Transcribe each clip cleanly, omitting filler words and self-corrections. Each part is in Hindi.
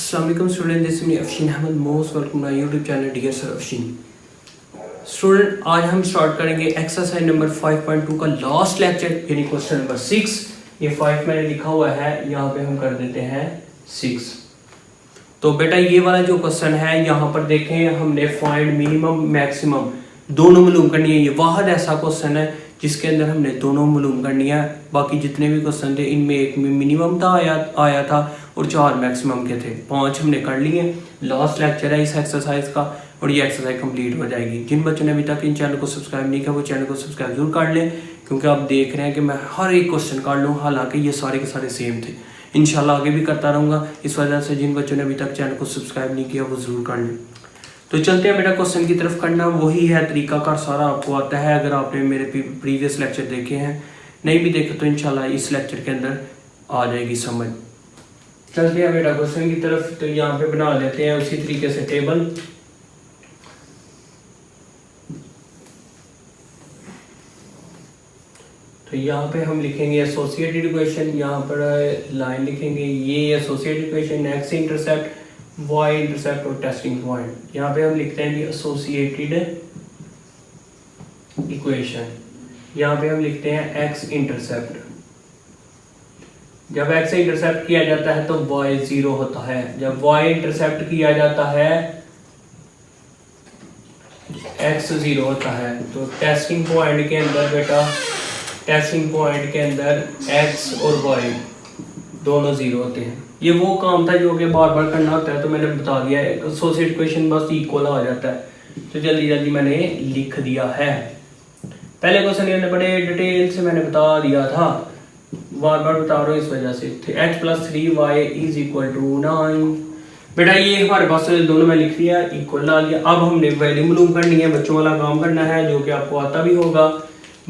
अस्सलाम वालेकुम student, this is Afsheen Ahmad, most welcome my YouTube channel dear sir Afsheen. Student, आज हम स्टार्ट करेंगे एक्सरसाइज नंबर 5.2 का लास्ट लेक्चर यानी क्वेश्चन नंबर 6। ये 5 मैंने लिखा हुआ है, यहाँ पे हम कर देते हैं 6। तो बेटा ये वाला जो क्वेश्चन है यहाँ पर देखें, हमने फाइंड मिनिमम मैक्सिमम दोनों मालूम करनी है। ये वाहद ऐसा क्वेश्चन है जिसके अंदर हमने दोनों मालूम करनी है। बाकी जितने भी क्वेश्चन थे इनमें एक में मिनिमम था आया था और 4 मैक्सिमम के थे। 5 हमने कर लिए। लास्ट लेक्चर है इस एक्सरसाइज का और ये एक्सरसाइज कंप्लीट हो जाएगी। जिन बच्चों ने अभी तक इन चैनल को सब्सक्राइब नहीं किया वो चैनल को सब्सक्राइब जरूर कर लें, क्योंकि आप देख रहे हैं कि मैं हर एक क्वेश्चन कर लूँ, हालांकि ये सारे के सारे सेम थे। इंशाल्लाह आगे भी करता रहूँगा। इस वजह से जिन बच्चों ने अभी तक चैनल को सब्सक्राइब नहीं किया वो ज़रूर कर लें। तो चलते हैं बेटा क्वेश्चन की तरफ। करना वही है, तरीकाकार सारा आपको आता है अगर आपने मेरे प्रीवियस लेक्चर देखे हैं। नहीं भी देखे तो इंशाल्लाह इस लेक्चर के अंदर आ जाएगी समझ। चलते हैं बेटा क्वेश्चन की तरफ। तो यहाँ पे बना लेते हैं उसी तरीके से टेबल। तो यहाँ पे हम लिखेंगे एसोसिएटेड इक्वेशन, यहाँ पर लाइन लिखेंगे ये associated equation, x intercept, y intercept और टेस्टिंग पॉइंट। यहाँ पे हम लिखते हैं जी एसोसिएटेड इक्वेशन। यहाँ पे हम लिखते हैं एक्स इंटरसेप्ट। जब एक्स इंटरसेप्ट किया जाता है तो वाई 0 होता है। जब वाई इंटरसेप्ट किया जाता है एक्स 0 होता है। तो टेस्टिंग पॉइंट के अंदर बेटा, टेस्टिंग पॉइंट के अंदर एक्स और वाई दोनों 0 होते हैं। ये वो काम था जो कि बार बार करना होता है, तो मैंने बता दिया है। एसोसिएटेड इक्वेशन बस इक्वल आ जाता है, तो जल्दी जल्दी मैंने लिख दिया है। पहले क्वेश्चन मैंने बड़े डिटेल से मैंने बता दिया था, बार बार बता रहा हूँ इस वजह से। x + 3y = 9। बेटा ये हमारे पास दोनों में लिख दिया, इक्वल ला लिया। अब हमने वैल्यू मालूम करनी है, बच्चों वाला काम करना है जो कि आपको आता भी होगा।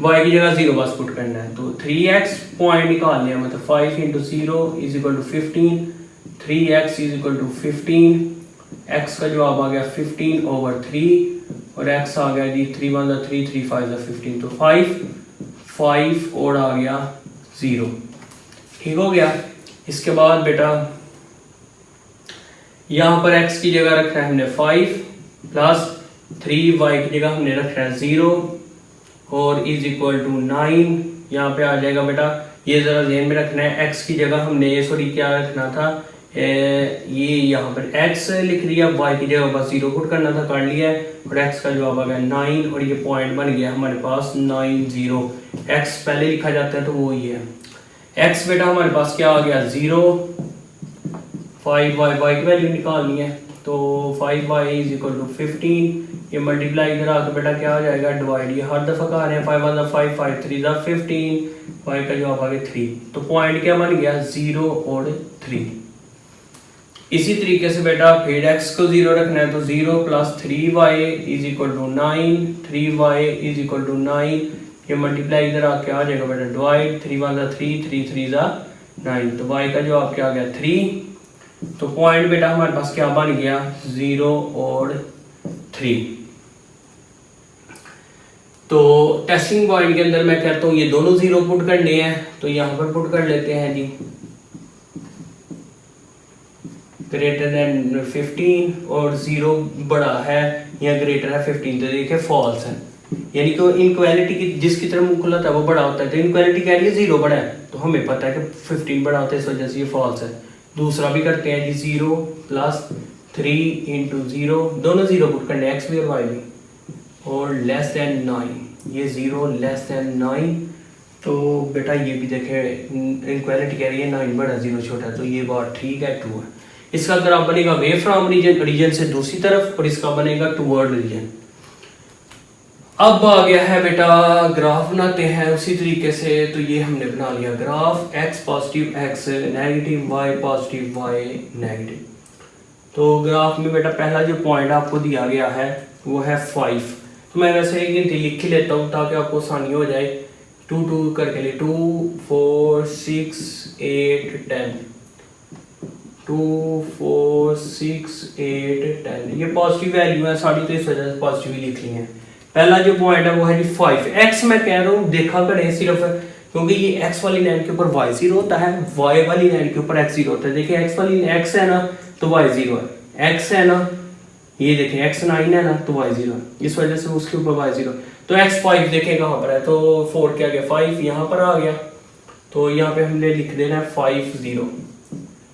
y की जगह 0 बस पुट करना है। तो 3x पॉइंट निकाल लिया, मतलब 5 × 0 = 15। 3x = 15। x का जवाब आ गया 15/3 और x आ गया जी 3 × 1 = 3, 3 × 5 = 15। तो 5 और आ गया 0। ठीक हो गया। इसके बाद बेटा यहाँ पर x की जगह रखना है हमने 5 + 3y की जगह हमने रखना है 0 और = 9। यहाँ पे आ जाएगा बेटा, ये जरा ध्यान में रखना है। x की जगह हमने क्या रखना था, ये यहाँ पर x लिख दिया, y की जगह बस 0 पुट करना था, कर लिया है। और x का जवाब आ गया 9 और ये पॉइंट बन गया हमारे पास 90। x पहले लिखा जाता है तो वो ये है। x बेटा हमारे पास क्या आ गया 0। 5y की वैल्यू निकालनी है, तो 5y = 15। ये मल्टीप्लाई इधर आकर बेटा क्या आ जाएगा, डिवाइड। ये हर दफा का आ रहे हैं, 5 × 1 = 5, 5 × 3 = 15। y का जवाब आ गया 3। तो पॉइंट क्या बन गया 0 और 3। इसी तरीके से बेटा फिर x को 0 रखना है, तो 0 + 3y = 9। 3y = 9। ये मल्टीप्लाई इधर आके आ जाएगा बेटा, डिवाइड। 3 × 1 = 3, 3 × 3 = 9। तो y का जवाब क्या आ गया 3। तो पॉइंट बेटा हमारे पास क्या बन गया 0 और 3। तो टेस्टिंग पॉइंट के अंदर मैं कहता हूँ ये दोनों 0 पुट करने हैं, तो यहाँ पर पुट कर लेते हैं जी > 15 और 0 बड़ा है या ग्रेटर है 15, तो देखिए फॉल्स है। यानी कि इनक्वालिटी की जिसकी तरफ मुंह खुला था वो बड़ा होता है, तो इनक्वालिटी कह रही है 0 बड़ा है, तो हमें पता है कि 15 बड़ा होता है, इस वजह से ये फॉल्स है। दूसरा भी करते हैं जी, 0 + 3 × 0, दोनों 0 पुट करने, x भी और y भी, और < 9। ये 0 < 9। तो बेटा ये भी देखे इनक्वालिटी कह रही है 9 बड़ा 0 छोटा, तो ये बात ठीक है, 2 है। इसका ग्राफ बनेगा वे फ्रॉम रीजन से दूसरी तरफ, और इसका बनेगा टूवर्ड रीजन। अब आ गया है बेटा ग्राफ बनाते हैं उसी तरीके से। तो ये हमने बना लिया graph, x positive x negative, y positive y negative. तो ग्राफ में बेटा पहला जो पॉइंट आपको दिया गया है वो है 5। तो मैं वैसे एक गिनती लिख ही लेता हूँ ताकि आपको आसानी हो जाए। 2 2 करके लिए 2 4 6 8 10, 2 4 6 8 10। ये पॉजिटिव वैल्यू है सारी, तो इस वजह से पॉजिटिव ही लिख ली है। पहला जो पॉइंट है वो है जी 5। x मैं कह रहा हूँ देखा करें सिर्फ, क्योंकि ये x वाली लाइन के ऊपर y 0 होता है, y वाली लाइन के ऊपर x 0 होता है। देखिए x वाली x है ना, तो y 0 है। x है ना, ये देखें x 9 है ना, तो y 0 है, इस वजह से उसके ऊपर y 0। तो x 5 देखें कहाँ पर है, तो 4 क्या गया 5 यहाँ पर आ गया, तो यहाँ पे हमने लिख देना है 5 0।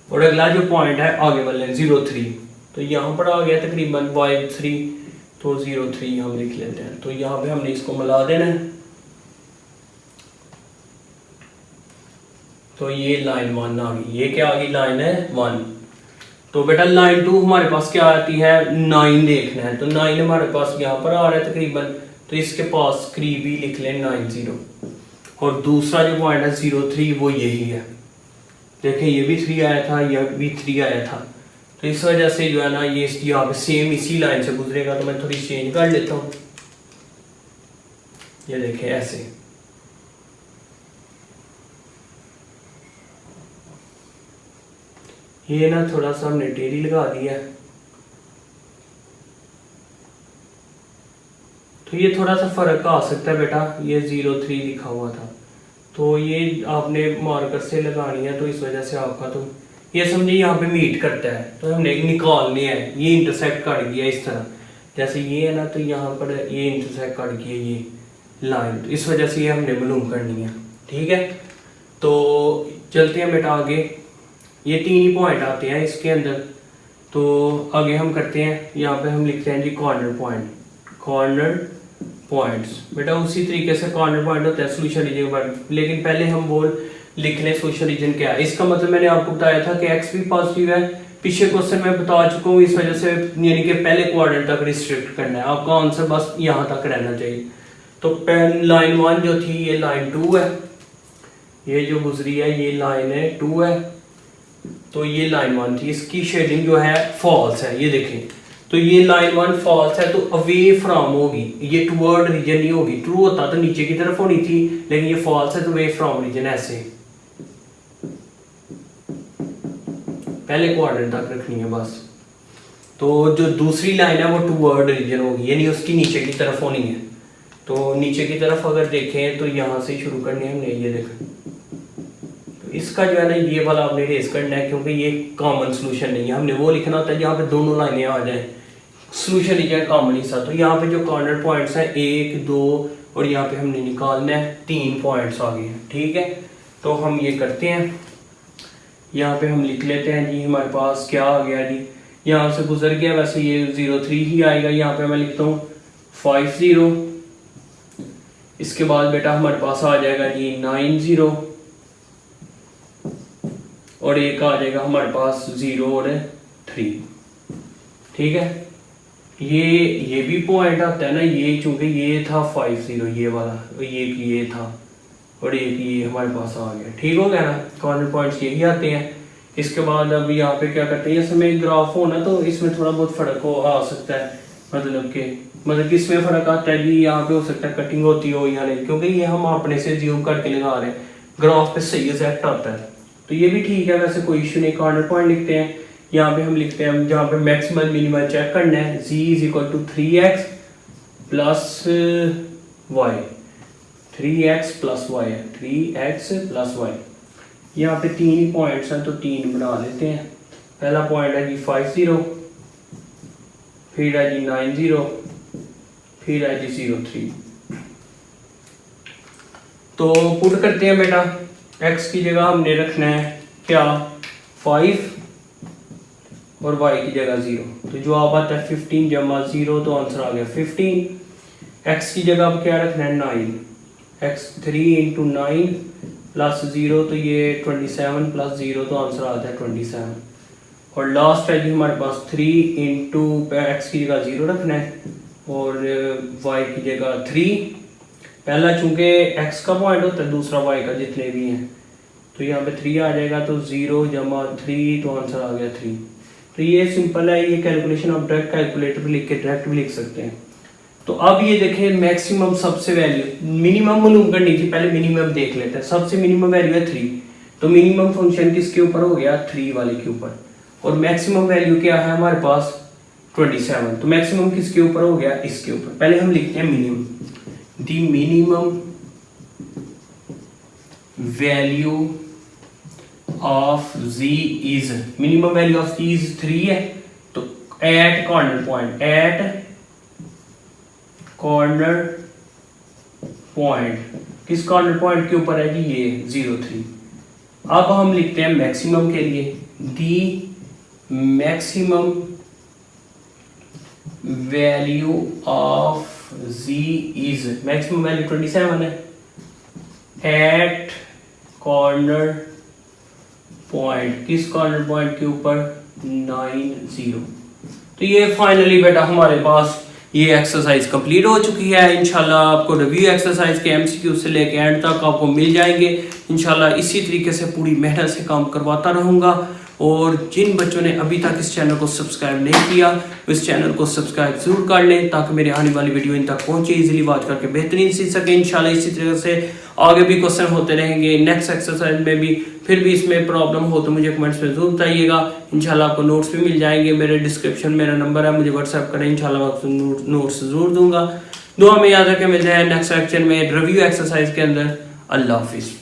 और अगला जो पॉइंट है आगे वाले 0 3, तो यहाँ पर आ गया तकरीबन y 3, तो 0 3 हम लिख लेते हैं। तो यहाँ पे हमने इसको मिला देना है, तो ये लाइन 1 आ गई। ये क्या आ गई, लाइन है 1। तो बेटा लाइन 2 हमारे पास क्या आती है, 9 देखना है, तो 9 हमारे पास यहाँ पर आ रहा है तकरीबन, तो इसके पास करीबी लिख लें 9 0। और दूसरा जो पॉइंट है 0 3 वो यही है, देखें ये भी 3 आया था, यह भी 3 आया था, तो इस वजह से जो है ना ये यहाँ पे सेम इसी लाइन से गुजरेगा। तो मैं थोड़ी चेंज कर लेता हूँ, ये देखें ऐसे। ये ना थोड़ा सा हमने टेढ़ी लगा दिया है, तो ये थोड़ा सा फर्क आ सकता है बेटा। ये 0 3 लिखा हुआ था, तो ये आपने मार्कर से लगानी है, तो इस वजह से आपका तो ये समझिए यहाँ पे मीट करता है, तो हमने निकालनी है। ये इंटरसेक्ट कर गया इस तरह, जैसे ये है ना, तो यहाँ पर ये इंटरसेक्ट कर गया ये लाइन, तो इस वजह से ये हमने मालूम करनी है। ठीक है, तो चलते हैं बेटा आगे। ये 3 ही पॉइंट आते हैं इसके अंदर, तो आगे हम करते हैं। यहाँ पे हम लिखते हैं जी कॉर्नर पॉइंट, कॉर्नर पॉइंट्स। बेटा उसी तरीके से कॉर्नर पॉइंट होता है सोल्यूशन रीजन पर, लेकिन पहले हम बोल लिख लें सोल्यूशन रीजन क्या है। इसका मतलब मैंने आपको बताया था कि x भी पॉजिटिव है, पीछे क्वेश्चन में बता चुका हूँ, इस वजह से यानी कि पहले क्वाड्रेंट तक रिस्ट्रिक्ट करना है, आपका आंसर बस यहाँ तक रहना चाहिए। तो लाइन 1 जो थी ये लाइन 2 है, ये जो गुजरी है ये लाइन है 2 है, तो ये लाइन 1 थी, इसकी शेडिंग जो है फॉल्स है, ये देखें। तो ये लाइन 1 फॉल्स है, तो अवे फ्रॉम होगी, ये टुवर्ड रीजन नहीं होगी। ट्रू होता तो नीचे की तरफ होनी थी, लेकिन ये फॉल्स है तो अवे फ्रॉम रीजन ऐसे पहले क्वाड्रेंट तक रखनी है बस। तो जो दूसरी लाइन है वो टुवर्ड रीजन होगी, यानी उसकी नीचे की तरफ होनी है। तो नीचे की तरफ अगर देखें तो यहाँ से शुरू करनी है हमने, ये देखें। तो इसका जो है ना ये वाला आपने रेस करना है, क्योंकि ये कॉमन सोल्यूशन नहीं है, हमने वो लिखना होता है जहाँ पे दोनों लाइनें आ जाए, सोल्यूशन रीजन कॉमन हिस्सा। तो यहाँ पे जो कॉर्नर पॉइंट्स हैं 1 2 और यहाँ पे हमने निकालना है 3 पॉइंट्स आ गए हैं। ठीक है, तो हम ये करते हैं, यहाँ पे हम लिख लेते हैं जी हमारे पास क्या आ गया जी, यहाँ से गुजर गया, वैसे ये 0 3 ही आएगा। यहाँ पे मैं लिखता हूँ 5 0, इसके बाद बेटा हमारे पास आ जाएगा जी 9 0, और एक आ जाएगा हमारे पास 0 और 3। ठीक है, ये भी पॉइंट आता है ना, ये चूंकि ये था 5 0 ये वाला, तो ये था, और एक ये हमारे पास आ गया। ठीक हो गया ना, कॉर्नर पॉइंट्स यही आते हैं। इसके बाद अब यहाँ पे क्या करते हैं, इसमें ग्राफ हो ना तो इसमें थोड़ा बहुत फर्क हो आ सकता है, मतलब किसमें फर्क आता है जी, यहाँ पे हो सकता है कटिंग होती हो या नहीं, क्योंकि ये हम अपने से ज्यूम करके लगा रहे हैं, ग्राफ पे सही इफेक्ट आता है, तो ये भी ठीक है, वैसे कोई इशू नहीं। कॉर्नर पॉइंट लिखते हैं, यहाँ पे हम लिखते हैं जहाँ पे मैक्सिमम मिनिमम चेक करना है, z = 3x plus y, 3x plus y है, 3x प्लस वाई। यहाँ पे 3 ही पॉइंट्स हैं तो 3 बना लेते हैं। पहला पॉइंट है जी 5 0, फिर है जी 9 0, फिर है जी 0 3। तो पुट करते हैं बेटा, x की जगह हमने रखना है क्या 5 और y की जगह 0, तो जो आप आता है 15 जमा 0, तो आंसर आ गया 15। x की जगह अब क्या रखना है 9, x 3 × 9 प्लस 0, तो ये 27 प्लस 0, तो आंसर आता है 27। और लास्ट है जी हमारे पास 3 × x की जगह 0 रखना है और y की जगह 3। पहला चूंकि x का पॉइंट होता है, दूसरा y का, जितने भी हैं, तो यहाँ पे 3 आ जाएगा, तो 0 जमा 3, तो आंसर आ गया 3। तो ये सिंपल है, ये कैलकुलेशन आप डायरेक्ट कैलकुलेटर पे लिख के डायरेक्ट भी लिख सकते हैं। तो अब ये देखें मैक्सिमम सबसे वैल्यू, मिनिमम मालूम करनी थी, पहले मिनिमम देख लेते हैं। सबसे मिनिमम वैल्यू है 3, तो मिनिमम फंक्शन किसके ऊपर हो गया 3 वाले के ऊपर, और मैक्सिमम वैल्यू क्या है हमारे पास 27, तो मैक्सिमम किसके ऊपर हो गया इसके ऊपर। पहले हम लिखते हैं minimum, the minimum value of z is, minimum value of z is 3 है, तो at corner point, at corner point, किस कॉर्नर पॉइंट के ऊपर है जी, ये 0 3। अब हम लिखते हैं मैक्सिमम के लिए, the maximum value of z is, maximum value 27 है, एट कॉर्नर पॉइंट, किस कॉर्नर पॉइंट के ऊपर 9 0। तो ये फाइनली बेटा हमारे पास ये एक्सरसाइज कंप्लीट हो चुकी है। इंशाल्लाह आपको रिव्यू एक्सरसाइज के एमसीक्यू से लेके एंड तक आपको मिल जाएंगे। इंशाल्लाह इसी तरीके से पूरी मेहनत से काम करवाता रहूँगा। और जिन बच्चों ने अभी तक इस चैनल को सब्सक्राइब नहीं किया, इस चैनल को सब्सक्राइब जरूर कर लें ताकि मेरी आने वाली वीडियो इन तक पहुंचे, इजीली वॉच करके बेहतरीन सीख सके। इंशाल्लाह इसी तरह से आगे भी क्वेश्चन होते रहेंगे नेक्स्ट एक्सरसाइज में भी। फिर भी इसमें प्रॉब्लम हो तो मुझे कमेंट्स में जरूर बताइएगा। इंशाल्लाह आपको नोट्स भी मिल जाएंगे, मेरे डिस्क्रिप्शन मेरा नंबर है, मुझे व्हाट्सएप करें, इंशाल्लाह मैं आपको नोट्स जरूर दूंगा। दुआ में याद रखें, मिलते हैं नेक्स्ट लेक्चर में रिव्यू एक्सरसाइज के अंदर। अल्लाह हाफिज़।